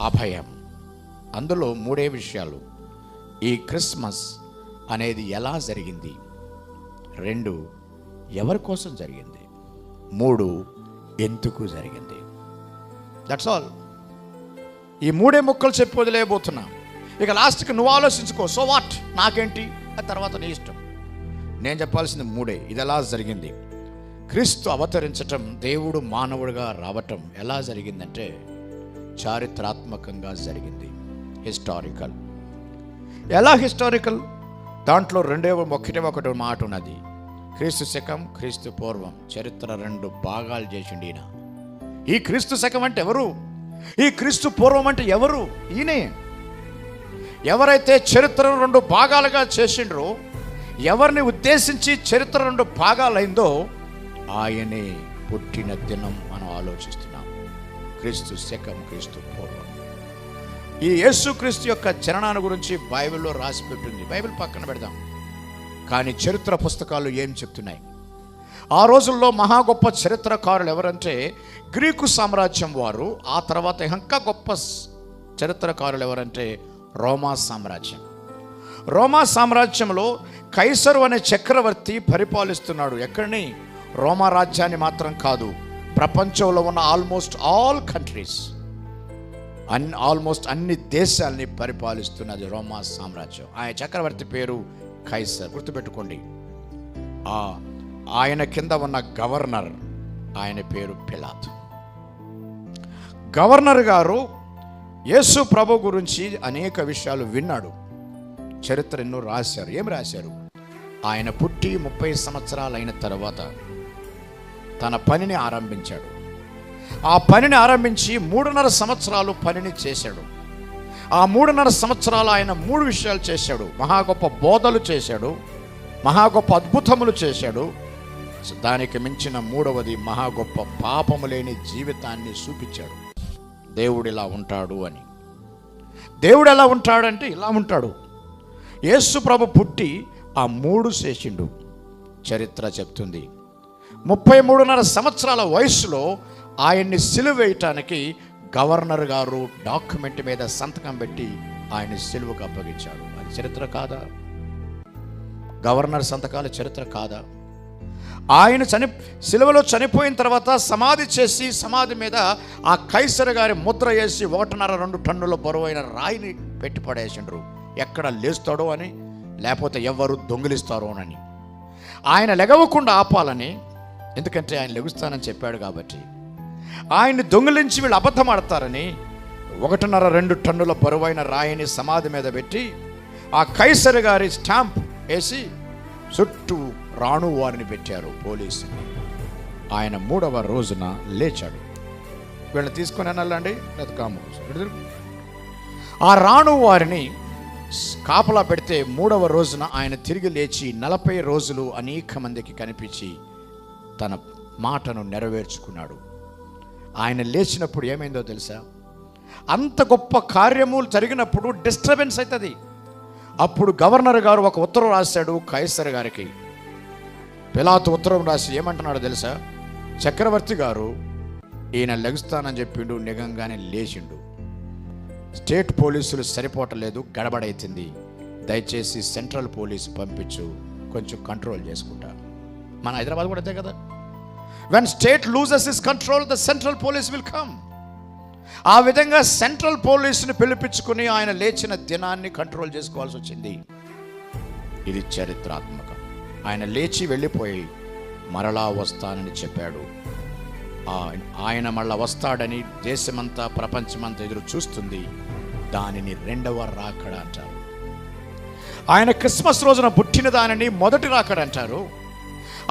అభయం. అందులో మూడే విషయాలు. ఈ క్రిస్మస్ అనేది ఎలా జరిగింది, 2 ఎవరి కోసం జరిగింది, 3 ఎందుకు జరిగింది. That's all. ఈ 3 ముక్కలు చెప్పి వదిలేయబోతున్నా. ఇక లాస్ట్కి నువ్వు ఆలోచించుకో. సో వాట్, నాకేంటి, ఆ తర్వాత నీ ఇష్టం. నేను చెప్పాల్సింది 3. ఇది ఎలా జరిగింది. క్రీస్తు అవతరించటం, దేవుడు మానవుడిగా రావటం ఎలా జరిగిందంటే చారిత్రాత్మకంగా జరిగింది. హిస్టారికల్. ఎలా హిస్టారికల్? దాంట్లో ఒకటి మాట ఉన్నది. క్రీస్తు శకం, క్రీస్తు పూర్వం. చరిత్ర 2 భాగాలు చేసిండు ఈయన. ఈ క్రీస్తు శకం అంటే ఎవరు, ఈ క్రీస్తు పూర్వం అంటే ఎవరు? ఈయనే. ఎవరైతే చరిత్రను 2 భాగాలుగా చేసిండ్రో, ఎవరిని ఉద్దేశించి చరిత్ర 2 భాగాలైందో ఆయనే పుట్టిన దినం మనం ఆలోచిస్తున్నాం. క్రీస్తు శకం, క్రీస్తు పూర్వం. ఈ యేసుక్రీస్తు యొక్క జననాన్ని గురించి బైబిల్లో రాసి పెట్టింది. బైబిల్ పక్కన పెడదాం, కానీ చరిత్ర పుస్తకాలు ఏం చెప్తున్నాయి? ఆ రోజుల్లో మహా గొప్ప చరిత్రకారులు ఎవరంటే గ్రీకు సామ్రాజ్యం వారు. ఆ తర్వాత ఇంకా గొప్ప చరిత్రకారులు ఎవరంటే రోమా సామ్రాజ్యం. రోమా సామ్రాజ్యంలో కైసరు అనే చక్రవర్తి పరిపాలిస్తున్నాడు. ఎక్కడిని? రోమా రాజ్యాన్ని మాత్రం కాదు, ప్రపంచంలో ఉన్న ఆల్మోస్ట్ ఆల్ కంట్రీస్, ఆల్మోస్ట్ అన్ని దేశాలని పరిపాలిస్తున్నది రోమా సామ్రాజ్యం. ఆయన చక్రవర్తి పేరు కైసర్. గుర్తుపెట్టుకోండి. ఆయన కింద ఉన్న గవర్నర్, ఆయన పేరు పిలాతు. గవర్నర్ గారు యేసు ప్రభు గురించి అనేక విషయాలు విన్నాడు. చరిత్ర ఎన్నో రాశారు. ఏం రాశారు? ఆయన పుట్టి 30 సంవత్సరాలు అయిన తర్వాత తన పనిని ఆరంభించాడు. ఆ పనిని ఆరంభించి 3.5 సంవత్సరాలు పనిని చేశాడు. ఆ 3.5 సంవత్సరాలు ఆయన 3 విషయాలు చేశాడు. మహా గొప్ప బోధలు చేశాడు, మహా గొప్ప అద్భుతములు చేశాడు. దానికి మించిన 3వది మహా గొప్ప పాపము లేని జీవితాన్ని చూపించాడు. దేవుడు ఇలా ఉంటాడు అని. దేవుడు ఎలా ఉంటాడంటే ఇలా ఉంటాడు. యేసు ప్రభు పుట్టి ఆ 3 చేసిండు. చరిత్ర చెప్తుంది 33.5 సంవత్సరాల వయసులో ఆయన్ని సిలువ వేయటానికి గవర్నర్ గారు డాక్యుమెంట్ మీద సంతకం పెట్టి ఆయన్ని సిలువకు అప్పగించాడు. అది చరిత్ర కాదా? గవర్నర్ సంతకాలు చరిత్ర కాదా? ఆయన సిలువలో చనిపోయిన తర్వాత సమాధి చేసి, సమాధి మీద ఆ కైసరు గారి ముద్ర వేసి 1.5-2 టన్నుల బరువైన రాయిని పెట్టి పడేసిండ్రు. ఎక్కడ లేస్తాడో అని, లేకపోతే ఎవరు దొంగిలిస్తారో అని. ఆయన లెగవకుండా ఆపాలని, ఎందుకంటే ఆయన లెగుస్తానని చెప్పాడు కాబట్టి. ఆయన్ని దొంగిలించి వీళ్ళు అబద్ధం ఆడతారని 1.5-2 టన్నుల బరువైన రాయిని సమాధి మీద పెట్టి ఆ కైసరు గారి స్టాంప్ వేసి చుట్టూ రాణు వారిని పెట్టారు, పోలీసుని. ఆయన 3వ రోజున లేచాడు. వీళ్ళని తీసుకొని అనాలండి, ఆ రాణు వారిని కాపలా పెడితే 3వ రోజున ఆయన తిరిగి లేచి 40 రోజులు అనేక మందికి కనిపించి తన మాటను నెరవేర్చుకున్నాడు. ఆయన లేచినప్పుడు ఏమైందో తెలుసా? అంత గొప్ప కార్యములు జరిగినప్పుడు డిస్టర్బెన్స్ అవుతుంది. అప్పుడు గవర్నర్ గారు ఒక ఉత్తరం రాశాడు కైసర్ గారికి. పిలాతు ఉత్తరం రాసి ఏమంటున్నాడో తెలుసా? చక్రవర్తి గారు ఈయన లెగుస్తానని చెప్పిండు, నిజంగానే లేచిండు. స్టేట్ పోలీసులు సరిపోవట్లేదు, గడబడైతుంది. దయచేసి సెంట్రల్ పోలీసు పంపించు, కొంచెం కంట్రోల్ చేసుకుంటా. మన హైదరాబాద్ కూడా అంతే కదా. When state loses is control, the central police will come. ఆ విధంగా సెంట్రల్ పోలీసుని పిలిపించుకుని ఆయన లేచిన దినాన్ని కంట్రోల్ చేసుకోవాల్సి వచ్చింది. ఇది చరిత్రాత్మకం. ఆయన లేచి వెళ్ళిపోయి మరలా వస్తానని చెప్పాడు. ఆయన మళ్ళా వస్తాడని దేశమంతా, ప్రపంచమంతా ఎదురు చూస్తుంది. దానిని 2వ రాకడ అంటారు. ఆయన క్రిస్మస్ రోజున పుట్టిన దానిని మొదటి రాకడ అంటారు.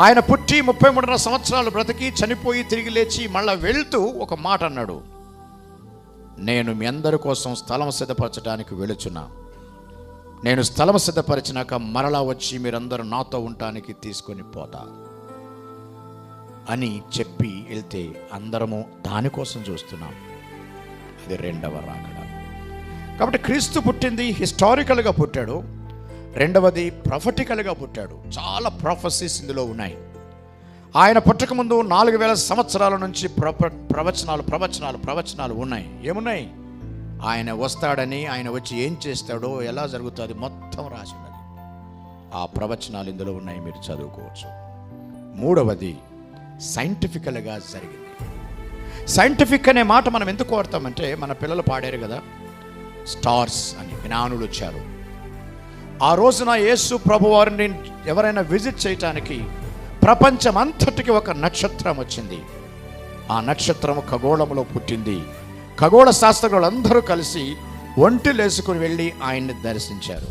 ఆయన పుట్టి 33.5 సంవత్సరాలు బ్రతికి చనిపోయి తిరిగి లేచి మళ్ళా వెళ్తూ ఒక మాట అన్నాడు, నేను మీ అందరి కోసం స్థలం సిద్ధపరచడానికి వెళుచున్నా. నేను స్థలం సిద్ధపరిచినాక మరలా వచ్చి మీరందరూ నాతో ఉండటానికి తీసుకొని పోతా అని చెప్పి వెళ్తే అందరము దానికోసం చూస్తున్నాం. అది 2వ రాకడ. కాబట్టి క్రీస్తు పుట్టింది హిస్టారికల్గా పుట్టాడు. 2వది ప్రొఫెటికల్గా పుట్టాడు. చాలా ప్రొఫెసీస్ ఇందులో ఉన్నాయి. ఆయన పుట్టకముందు 4000 సంవత్సరాల నుంచి ప్రవచనాలు ఉన్నాయి. ఏమున్నాయి? ఆయన వస్తాడని, ఆయన వచ్చి ఏం చేస్తాడో, ఎలా జరుగుతుంది మొత్తం రాసి ఉన్నది. ఆ ప్రవచనాలు ఇందులో ఉన్నాయి, మీరు చదువుకోవచ్చు. మూడవది సైంటిఫికల్గా జరిగింది. సైంటిఫిక్ అనే మాట మనం ఎందుకు వాడతామంటే, మన పిల్లలు పాడారు కదా, స్టార్స్ అని, జ్ఞానులు వచ్చారు. ఆ రోజున యేసు ప్రభు వారిని ఎవరైనా విజిట్ చేయటానికి ప్రపంచం అంతటికి ఒక నక్షత్రం వచ్చింది. ఆ నక్షత్రం ఖగోళంలో పుట్టింది. ఖగోళ శాస్త్రజ్ఞులందరూ కలిసి ఒంటిలేసుకుని వెళ్ళి ఆయన్ని దర్శించారు.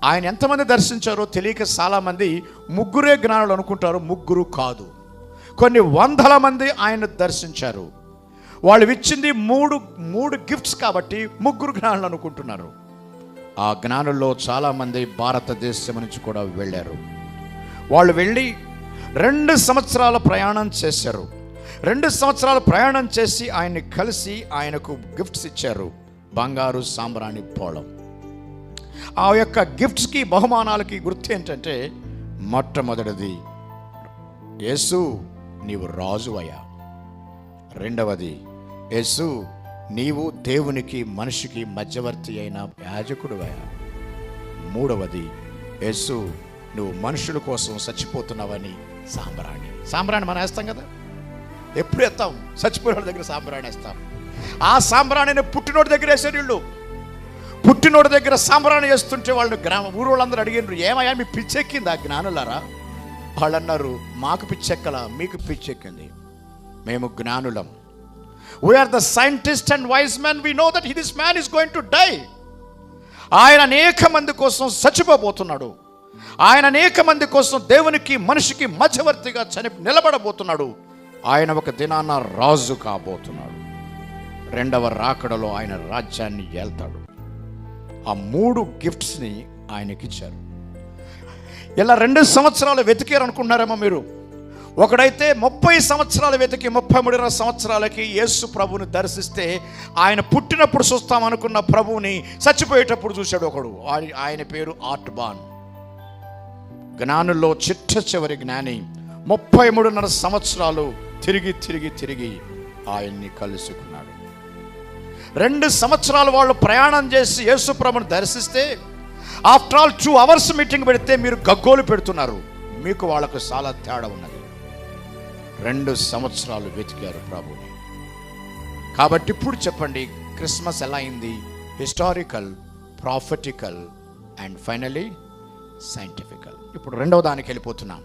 ఆయన ఎంతమంది దర్శించారో తెలియక చాలామంది ముగ్గురే జ్ఞానులు అనుకుంటారు. ముగ్గురు కాదు, కొన్ని వందల మంది ఆయన దర్శించారు. వాళ్ళు ఇచ్చింది మూడు గిఫ్ట్స్ కాబట్టి ముగ్గురు జ్ఞానులు అనుకుంటున్నారు. ఆ జ్ఞానుల్లో చాలామంది భారతదేశం నుంచి కూడా వెళ్ళారు. వాళ్ళు వెళ్ళి 2 సంవత్సరాల ప్రయాణం చేశారు. 2 సంవత్సరాల ప్రయాణం చేసి ఆయన్ని కలిసి ఆయనకు గిఫ్ట్స్ ఇచ్చారు. బంగారు, సాంబ్రాణి, పోళం. ఆ యొక్క గిఫ్ట్స్కి, బహుమానాలకి గుర్తు ఏంటంటే, మొట్టమొదటిది యేసు నీవు రాజువయ్యా. రెండవది యేసు నీవు దేవునికి మనిషికి మధ్యవర్తి అయిన యాజకుడువయ్యా. మూడవది యేసు నువ్వు మనుషుల కోసం చచ్చిపోతున్నావని సాంబ్రాణి మనం వేస్తాం కదా, ఎప్పుడు వేస్తాం? చచ్చిపోయినోడి దగ్గర సాంబ్రాణి వేస్తాం. ఆ సాంబ్రాణిని పుట్టినోడి దగ్గర వేసారు వీళ్ళు. పుట్టినోడి దగ్గర సాంబ్రాణి వేస్తుంటే వాళ్ళు ఊరు వాళ్ళందరూ అడిగినారు, ఏమయ్యా మీ పిచ్చెక్కింది? ఆ జ్ఞానులారా? వాళ్ళు అన్నారు, మాకు పిచ్చెక్కలా, మీకు పిచ్చెక్కింది, మేము జ్ఞానులం. We are the scientists and wise men. We know that this man is going to die. ఆయన అనేక మంది కోసం చచ్చిపోబోతున్నాడు. ఆయన అనేక మంది కోసం దేవునికి మనిషికి మధ్యవర్తిగా నిలబడబోతున్నాడు. ఆయన ఒక దినాన రాజు కాబోతున్నాడు. 2వ రాకడలో ఆయన రాజ్యాన్ని ఏల్తాడు. ఆ 3 గిఫ్ట్స్ని ఆయనకిచ్చారు. ఇలా 2 సంవత్సరాలు వెతికారు అనుకుంటున్నారేమో మీరు. ఒకడైతే 30 సంవత్సరాలు వెతికి 33 సంవత్సరాలకి యేసు ప్రభుని దర్శిస్తే, ఆయన పుట్టినప్పుడు చూస్తాం అనుకున్న ప్రభువుని చచ్చిపోయేటప్పుడు చూశాడు ఒకడు. ఆయన పేరు ఆర్ట్బాన్. జ్ఞానుల్లో చిట్ట చివరి జ్ఞాని. 33.5 సంవత్సరాలు తిరిగి ఆయన్ని కలుసుకున్నాడు. 2 సంవత్సరాలు వాళ్ళు ప్రయాణం చేసి యేసు ప్రభుని దర్శిస్తే, ఆఫ్టర్ ఆల్ 2 అవర్స్ మీటింగ్ పెడితే మీరు గగ్గోలు పెడుతున్నారు. మీకు వాళ్ళకు చాలా తేడా ఉన్నది. 2 సంవత్సరాలు వెతికారు ప్రభుని. కాబట్టి ఇప్పుడు చెప్పండి, క్రిస్మస్ ఎలా అయింది? Historical, prophetical and finally scientifical. ఇప్పుడు 2వ దానికి వెళ్ళిపోతున్నాం.